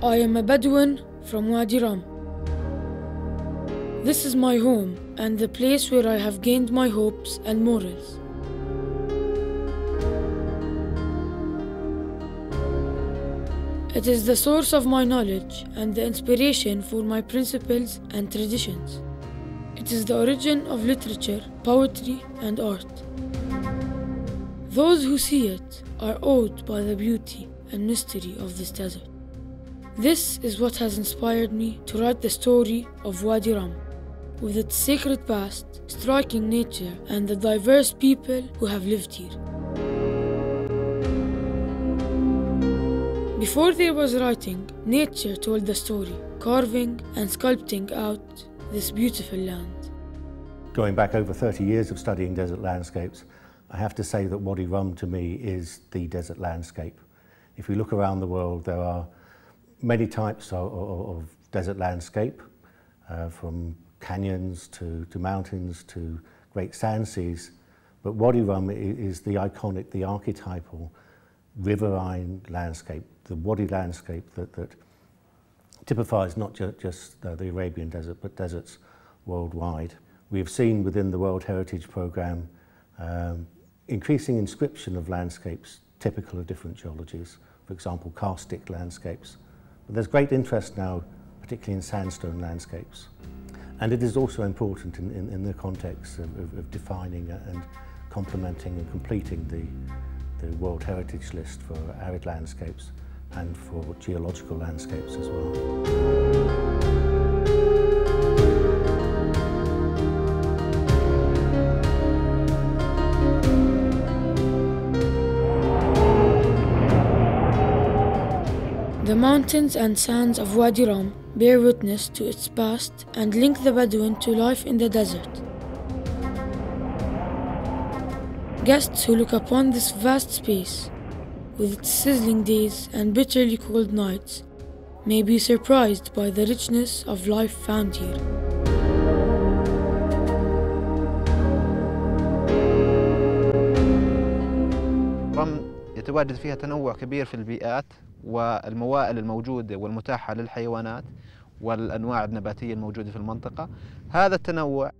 I am a Bedouin from Wadi Rum. This is my home and the place where I have gained my hopes and morals. It is the source of my knowledge and the inspiration for my principles and traditions. It is the origin of literature, poetry, and art. Those who see it are awed by the beauty and mystery of this desert. This is what has inspired me to write the story of Wadi Rum, with its sacred past, striking nature, and the diverse people who have lived here. Before there was writing, nature told the story, carving and sculpting out this beautiful land. Going back over 30 years of studying desert landscapes, I have to say that Wadi Rum to me is the desert landscape. If we look around the world, there are many types of desert landscape, from canyons to mountains to great sand seas, but Wadi Rum is the iconic, the archetypal riverine landscape, the Wadi landscape that typifies not just the Arabian desert, but deserts worldwide. We have seen within the World Heritage Programme increasing inscription of landscapes typical of different geologies, for example, karstic landscapes. But there's great interest now, particularly in sandstone landscapes. And it is also important in the context of defining and complementing and completing the World Heritage List for arid landscapes and for geological landscapes as well. The mountains and sands of Wadi Rum bear witness to its past and link the Bedouin to life in the desert. Guests who look upon this vast space, with its sizzling days and bitterly cold nights, may be surprised by the richness of life found here. رم يتواجد فيها تنوع كبير في البيئات والموائل الموجودة والمتاحة للحيوانات والأنواع النباتية الموجودة في المنطقة. هذا التنوع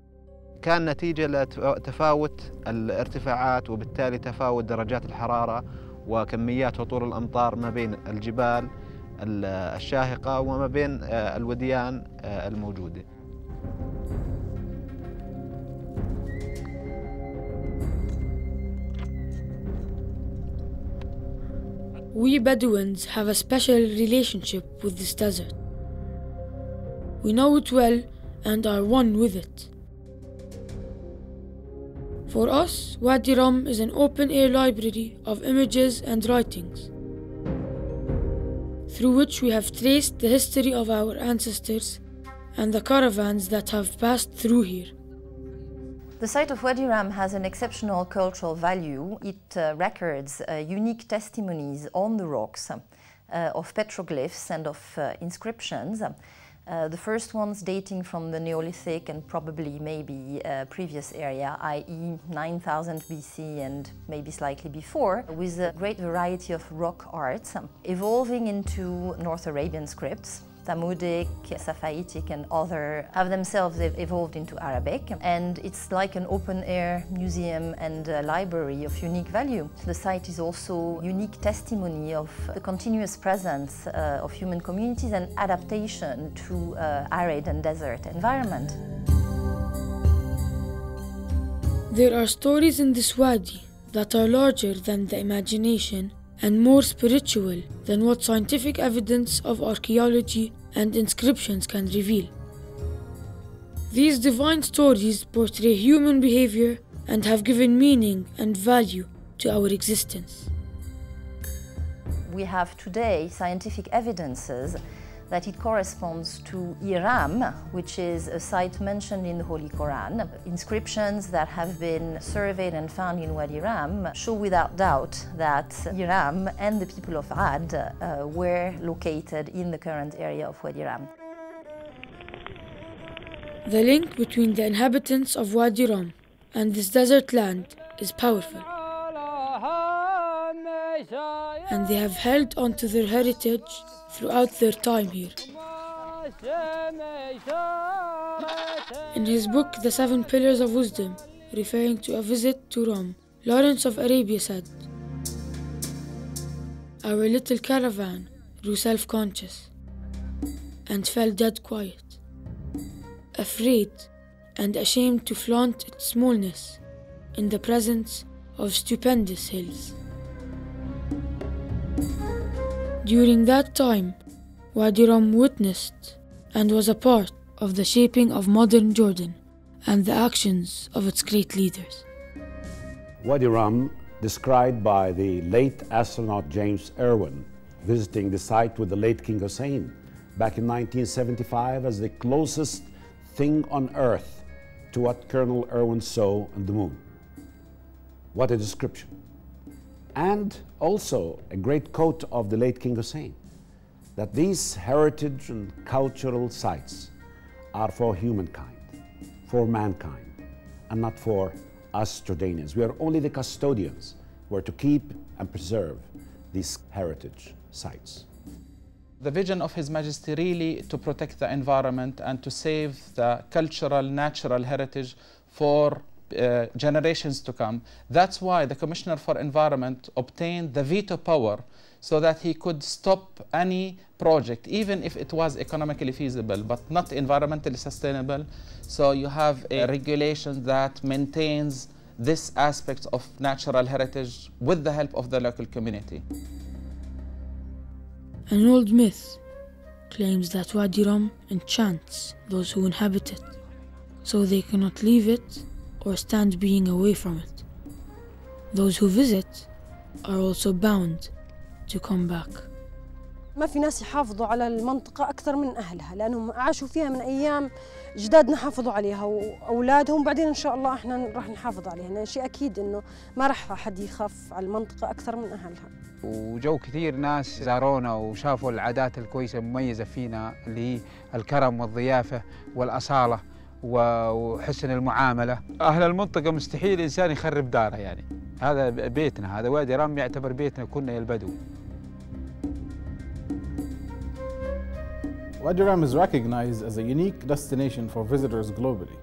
كان نتيجة لتفاوت الارتفاعات وبالتالي تفاوت درجات الحرارة وكميات وطول الأمطار ما بين الجبال الشاهقة وما بين الوديان الموجودة. We Bedouins have a special relationship with this desert. We know it well and are one with it. For us, Wadi Rum is an open-air library of images and writings, through which we have traced the history of our ancestors and the caravans that have passed through here. The site of Wadi Rum has an exceptional cultural value. It records unique testimonies on the rocks of petroglyphs and of inscriptions. The first ones dating from the Neolithic and probably maybe previous area, i.e. 9000 BC and maybe slightly before, with a great variety of rock arts, evolving into North Arabian scripts. Tamudic, Safaitic and other have themselves evolved into Arabic, and it's like an open-air museum and library of unique value. The site is also unique testimony of the continuous presence of human communities and adaptation to arid and desert environment. There are stories in this wadi that are larger than the imagination and more spiritual than what scientific evidence of archaeology and inscriptions can reveal. These divine stories portray human behavior and have given meaning and value to our existence. We have today scientific evidences that it corresponds to Iram, which is a site mentioned in the Holy Quran. Inscriptions that have been surveyed and found in Wadi Rum show without doubt that Iram and the people of Ad were located in the current area of Wadi Rum. The link between the inhabitants of Wadi Rum And this desert land is powerful. And they have held on to their heritage throughout their time here. In his book, The 7 Pillars of Wisdom, referring to a visit to Rome, Lawrence of Arabia said, "Our little caravan grew self-conscious and fell dead quiet, afraid and ashamed to flaunt its smallness in the presence of stupendous hills." During that time, Wadi Rum witnessed and was a part of the shaping of modern Jordan and the actions of its great leaders. Wadi Rum, described by the late astronaut James Irwin, visiting the site with the late King Hussein back in 1975 as the closest thing on earth to what Colonel Irwin saw on the moon. What a description. And also a great quote of the late King Hussein, that these heritage and cultural sites are for humankind, for mankind, and not for us Jordanians. We are only the custodians who are to keep and preserve these heritage sites. The vision of His Majesty really to protect the environment and to save the cultural, natural heritage for generations to come. That's why the Commissioner for Environment obtained the veto power so that he could stop any project, even if it was economically feasible, but not environmentally sustainable. So you have a regulation that maintains this aspect of natural heritage with the help of the local community. An old myth claims that Wadi Rum enchants those who inhabit it, so they cannot leave it or stand being away from it. Those who visit are also bound to come back. ما في ناس يحافظوا على المنطقة أكثر من أهلها لأنهم عاشوا فيها من أيام جدادنا حافظوا عليها وأولادهم، بعدين إن شاء الله إحنا راح نحافظ عليها، لأن شيء أكيد إنه ما راح حد يخاف على المنطقة أكثر من أهلها. وجو كثير ناس زارونا وشافوا العادات الكويسة المميزة فينا اللي هي الكرم والضيافة والأصالة وحسن المعاملة. أهل المنطقة مستحيل إنسان يخرب داره، يعني هذا بيتنا، هذا وادي رم يعتبر بيتنا كنا يا البدو. Wadi Rum is recognized as a unique destination for visitors globally.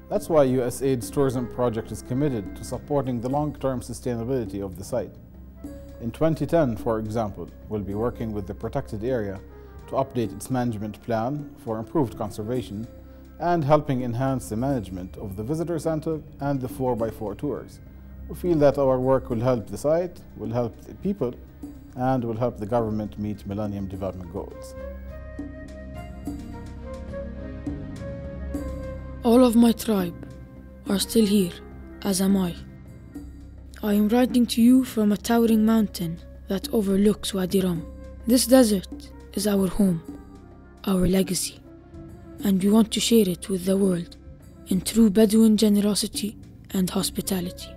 That's why USAID's tourism project is committed to supporting the long-term sustainability of the site. In 2010, for example, we'll be working with the protected area to update its management plan for improved conservation and helping enhance the management of the visitor center and the 4x4 tours. We feel that our work will help the site, will help the people, and will help the government meet Millennium Development Goals. All of my tribe are still here, as am I. I am writing to you from a towering mountain that overlooks Wadi Rum. This desert is our home, our legacy, and we want to share it with the world in true Bedouin generosity and hospitality.